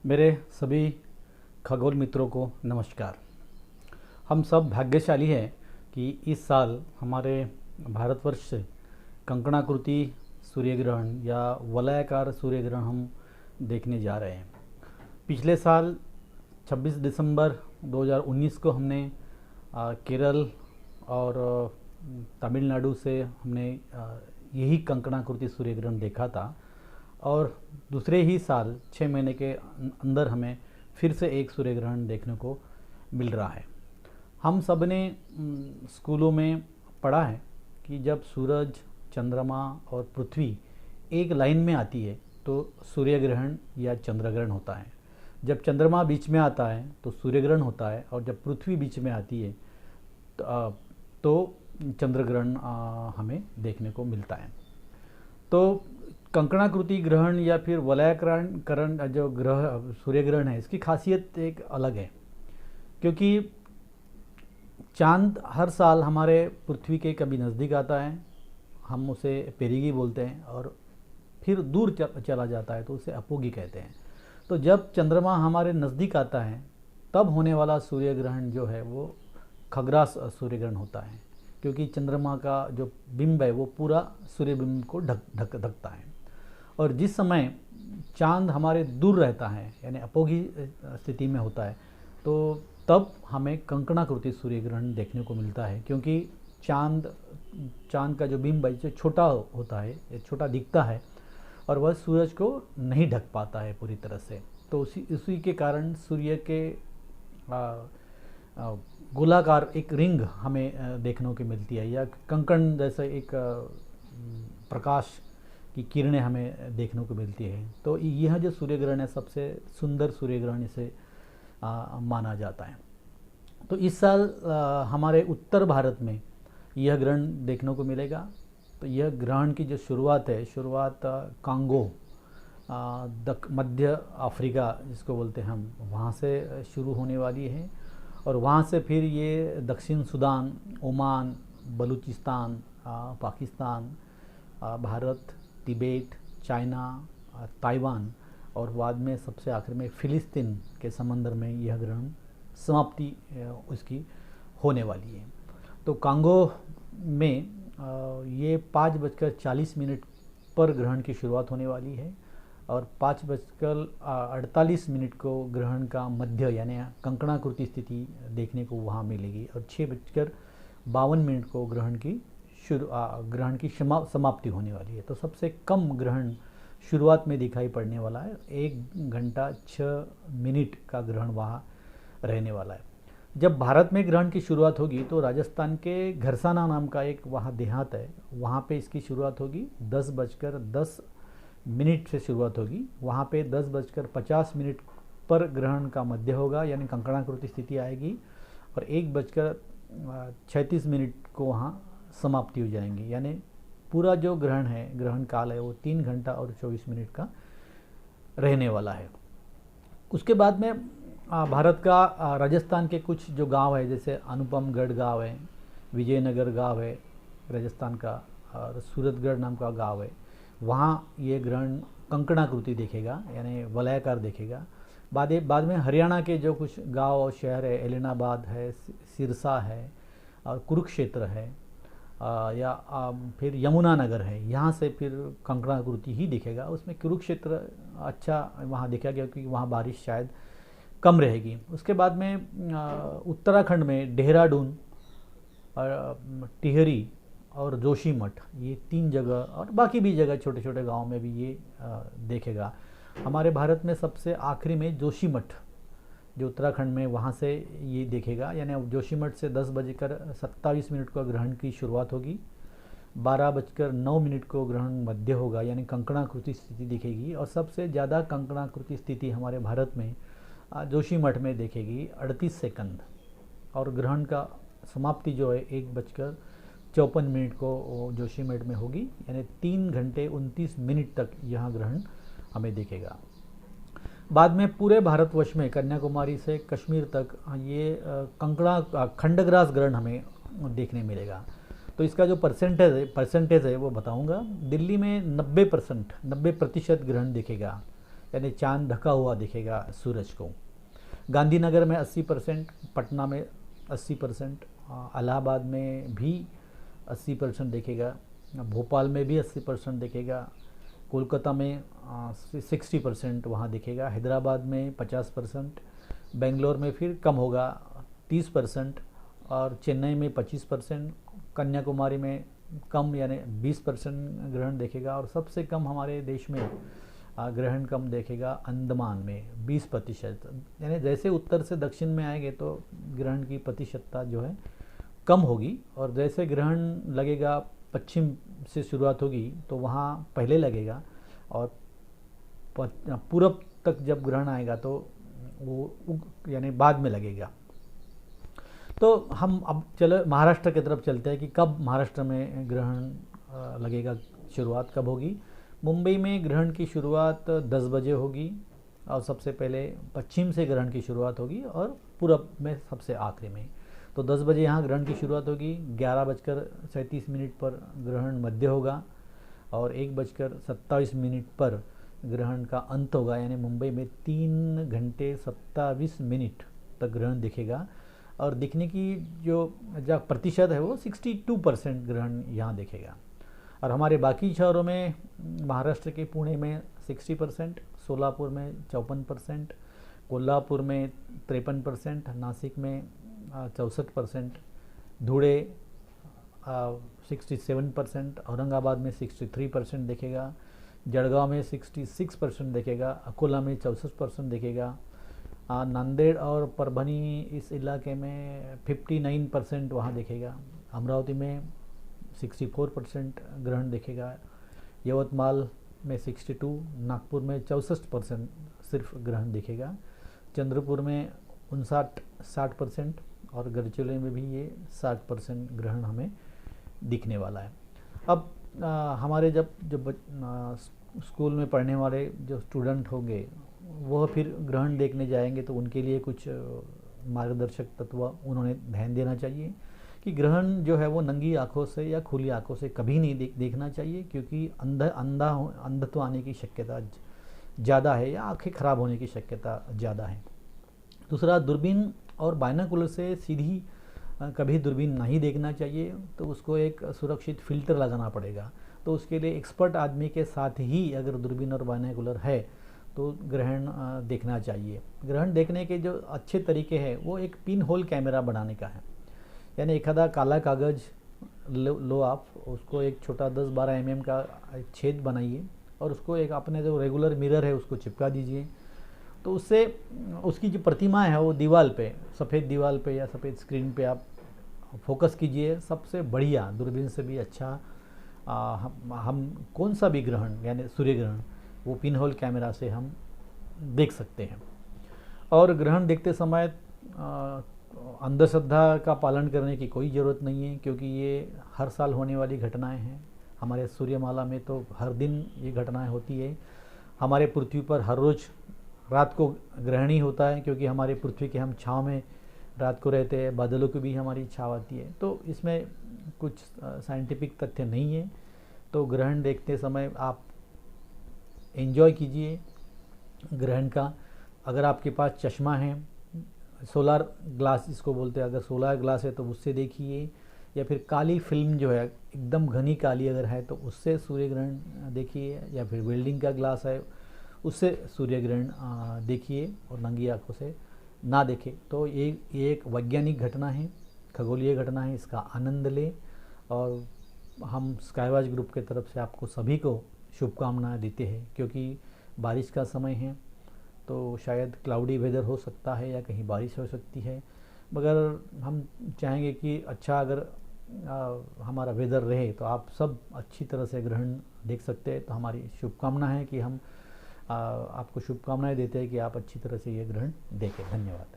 मेरे सभी खगोल मित्रों को नमस्कार। हम सब भाग्यशाली हैं कि इस साल हमारे भारतवर्ष से कंकणाकृति सूर्य ग्रहण या वलयाकार सूर्य ग्रहण हम देखने जा रहे हैं। पिछले साल 26 दिसंबर 2019 को हमने केरल और तमिलनाडु से हमने यही कंकणाकृति सूर्य ग्रहण देखा था और दूसरे ही साल 6 महीने के अंदर हमें फिर से एक सूर्य ग्रहण देखने को मिल रहा है। हम सब ने स्कूलों में पढ़ा है कि जब सूरज, चंद्रमा और पृथ्वी एक लाइन में आती है तो सूर्य ग्रहण या चंद्र ग्रहण होता है। जब चंद्रमा बीच में आता है तो सूर्य ग्रहण होता है और जब पृथ्वी बीच में आती है तो चंद्र ग्रहण हमें देखने को मिलता है। तो कंकणाकृति ग्रहण या फिर वलयाकरण जो ग्रह सूर्य ग्रहण है, इसकी खासियत एक अलग है, क्योंकि चांद हर साल हमारे पृथ्वी के कभी नज़दीक आता है, हम उसे पेरिगी बोलते हैं, और फिर दूर चला जाता है तो उसे अपोगी कहते हैं। तो जब चंद्रमा हमारे नज़दीक आता है तब होने वाला सूर्य ग्रहण जो है वो खग्रास सूर्य ग्रहण होता है, क्योंकि चंद्रमा का जो बिंब है वो पूरा सूर्य बिंब को ढकता है। और जिस समय चांद हमारे दूर रहता है यानी अपोगी स्थिति में होता है तो तब हमें कंकणाकृति सूर्य ग्रहण देखने को मिलता है, क्योंकि चांद का जो बिंब है जो छोटा होता है, छोटा दिखता है और वह सूरज को नहीं ढक पाता है पूरी तरह से। तो उसी के कारण सूर्य के गोलाकार एक रिंग हमें देखने को मिलती है, या कंकण जैसे एक प्रकाश की किरणें हमें देखने को मिलती है। तो यह जो सूर्य ग्रहण है सबसे सुंदर सूर्य ग्रहण इसे माना जाता है। तो इस साल हमारे उत्तर भारत में यह ग्रहण देखने को मिलेगा। तो यह ग्रहण की जो शुरुआत कांगो मध्य अफ्रीका जिसको बोलते हैं हम, वहाँ से शुरू होने वाली है और वहाँ से फिर ये दक्षिण Sudan, Oman, Balochistan, Pakistan, Bharat, Tibet, China, Taiwan और बाद में सबसे आखिर में फिलिस्तीन के समंदर में यह ग्रहण समाप्ति उसकी होने वाली है। तो कांगो में ये 5:40 पर ग्रहण की शुरुआत होने वाली है और 5:48 को ग्रहण का मध्य यानी कंकणाकृति स्थिति देखने को वहाँ मिलेगी और 6:52 को ग्रहण की समाप्ति होने वाली है। तो सबसे कम ग्रहण शुरुआत में दिखाई पड़ने वाला है, 1 घंटा 6 मिनट का ग्रहण वहाँ रहने वाला है। जब भारत में ग्रहण की शुरुआत होगी तो राजस्थान के घरसाना नाम का एक वहाँ देहात है, वहाँ पे इसकी शुरुआत होगी 10:10 से शुरुआत होगी। वहाँ पे 10:50 पर ग्रहण का मध्य होगा यानी कंकणाकृति स्थिति आएगी और 1:36 को वहाँ समाप्ति हो जाएंगी, यानी पूरा जो ग्रहण काल है वो 3 घंटा और 24 मिनट का रहने वाला है। उसके बाद में भारत का राजस्थान के कुछ जो गांव है, जैसे अनुपमगढ़ गांव है, विजयनगर गांव है राजस्थान का, और सूरतगढ़ नाम का गांव है, वहाँ ये ग्रहण कंकणाकृति देखेगा यानी वलयाकार देखेगा। बाद में हरियाणा के जो कुछ गांव और शहर है, एलनाबाद है, सिरसा है और कुरुक्षेत्र है, या फिर यमुनानगर है, यहाँ से फिर कंकणाकृति ही दिखेगा। उसमें कुरुक्षेत्र अच्छा वहाँ दिखेगा क्योंकि वहाँ बारिश शायद कम रहेगी। उसके बाद में उत्तराखंड में देहरादून, टिहरी और जोशीमठ, ये 3 जगह और बाकी भी जगह छोटे छोटे गांव में भी ये देखेगा। हमारे भारत में सबसे आखिरी में जोशीमठ जो उत्तराखंड में, वहाँ से ये देखेगा, यानी जोशीमठ से 10:27 को ग्रहण की शुरुआत होगी, 12:09 को ग्रहण मध्य होगा यानी कंकणाकृति स्थिति दिखेगी और सबसे ज़्यादा कंकणाकृति स्थिति हमारे भारत में जोशीमठ में देखेगी 38 सेकंड, और ग्रहण का समाप्ति जो है 1:54 को जोशीमठ में होगी, यानी 3 घंटे 29 मिनट तक यह ग्रहण हमें दिखेगा। बाद में पूरे भारतवर्ष में कन्याकुमारी से कश्मीर तक ये खंडग्रास ग्रहण हमें देखने मिलेगा। तो इसका जो परसेंटेज है वो बताऊंगा। दिल्ली में 90% ग्रहण दिखेगा, यानी चांद ढका हुआ दिखेगा सूरज को। गांधीनगर में 80%, पटना में 80%, इलाहाबाद में भी 80% दिखेगा, भोपाल में भी 80% दिखेगा, कोलकाता में 60% वहाँ दिखेगा, हैदराबाद में 50%, बेंगलोर में फिर कम होगा 30%, और चेन्नई में 25%, कन्याकुमारी में कम यानी 20% ग्रहण देखेगा, और सबसे कम हमारे देश में ग्रहण कम देखेगा अंडमान में 20%। यानी जैसे उत्तर से दक्षिण में आएंगे तो ग्रहण की प्रतिशतता जो है कम होगी, और जैसे ग्रहण लगेगा पश्चिम से शुरुआत होगी तो वहाँ पहले लगेगा, और पूरब तक जब ग्रहण आएगा तो वो यानी बाद में लगेगा। तो हम अब चलो महाराष्ट्र की तरफ चलते हैं कि कब महाराष्ट्र में ग्रहण लगेगा, शुरुआत कब होगी। मुंबई में ग्रहण की शुरुआत 10 बजे होगी, और सबसे पहले पश्चिम से ग्रहण की शुरुआत होगी और पूरब में सबसे आखिरी में। तो 10 बजे यहाँ ग्रहण की शुरुआत होगी, 11:37 पर ग्रहण मध्य होगा, और 1:27 पर ग्रहण का अंत होगा। यानी मुंबई में 3 घंटे 27 तक ग्रहण दिखेगा, और दिखने की जो प्रतिशत है वो 62% ग्रहण यहाँ दिखेगा। और हमारे बाकी शहरों में महाराष्ट्र के पुणे में 60%, सोलापुर में 54%, कोल्हापुर में 53%, नासिक में 64%, धुळे 67%, औरंगाबाद में 63% दिखेगा, जळगांव में 66% दिखेगा, अकोला में 64% दिखेगा, नांदेड़ और परभनी इस इलाके में 59% वहाँ दिखेगा, अमरावती में 64% ग्रहण दिखेगा, यवतमाल में 62, नागपुर में 64% सिर्फ ग्रहण दिखेगा, चंद्रपुर में 60%, और गढ़चिरौली में भी ये 60% ग्रहण हमें दिखने वाला है। अब हमारे जब स्कूल में पढ़ने वाले जो स्टूडेंट होंगे वह फिर ग्रहण देखने जाएंगे तो उनके लिए कुछ मार्गदर्शक तत्व उन्होंने ध्यान देना चाहिए कि ग्रहण जो है वो नंगी आँखों से या खुली आँखों से कभी नहीं देखना चाहिए, क्योंकि अंधत्व आने की शक्यता ज़्यादा है या आँखें खराब होने की शक्यता ज़्यादा है। दूसरा, दूरबीन और बाइनोकुलर से सीधी कभी दूरबीन नहीं देखना चाहिए, तो उसको एक सुरक्षित फ़िल्टर लगाना पड़ेगा। तो उसके लिए एक्सपर्ट आदमी के साथ ही अगर दूरबीन और बाइनोकुलर है तो ग्रहण देखना चाहिए। ग्रहण देखने के जो अच्छे तरीके हैं वो एक पिन होल कैमरा बनाने का है, यानी एखादा काला कागज़ लो आप, उसको एक छोटा 10-12 mm का छेद बनाइए, और उसको एक अपने जो रेगुलर मिरर है उसको चिपका दीजिए। तो उससे उसकी जो प्रतिमा है वो दीवार पे, सफ़ेद दीवार पे या सफ़ेद स्क्रीन पे आप फोकस कीजिए। सबसे बढ़िया, दूरबीन से भी अच्छा हम कौन सा भी ग्रहण यानी सूर्य ग्रहण वो पिन होल कैमरा से हम देख सकते हैं। और ग्रहण देखते समय अंधश्रद्धा का पालन करने की कोई ज़रूरत नहीं है, क्योंकि ये हर साल होने वाली घटनाएं हैं। हमारे सूर्यमाला में तो हर दिन ये घटनाएं होती है। हमारे पृथ्वी पर हर रोज़ रात को ग्रहण ही होता है, क्योंकि हमारे पृथ्वी के हम छाँव में रात को रहते हैं, बादलों की भी हमारी छाँव आती है। तो इसमें कुछ साइंटिफिक तथ्य नहीं है। तो ग्रहण देखते समय आप एंजॉय कीजिए ग्रहण का। अगर आपके पास चश्मा है, सोलार ग्लास जिसको बोलते हैं, अगर सोलार ग्लास है तो उससे देखिए, या फिर काली फिल्म जो है एकदम घनी काली अगर है तो उससे सूर्य ग्रहण देखिए, या फिर वेल्डिंग का ग्लास है उससे सूर्य ग्रहण देखिए, और नंगी आँखों से ना देखें। तो ये एक वैज्ञानिक घटना है, खगोलीय घटना है, इसका आनंद लें। और हम स्काईवॉच ग्रुप के तरफ से आपको सभी को शुभकामनाएं देते हैं, क्योंकि बारिश का समय है तो शायद क्लाउडी वेदर हो सकता है या कहीं बारिश हो सकती है, मगर हम चाहेंगे कि अच्छा अगर हमारा वेदर रहे तो आप सब अच्छी तरह से ग्रहण देख सकते हैं। तो हमारी शुभकामना है कि हम आपको शुभकामनाएं देते हैं कि आप अच्छी तरह से ये ग्रहण देखें। धन्यवाद।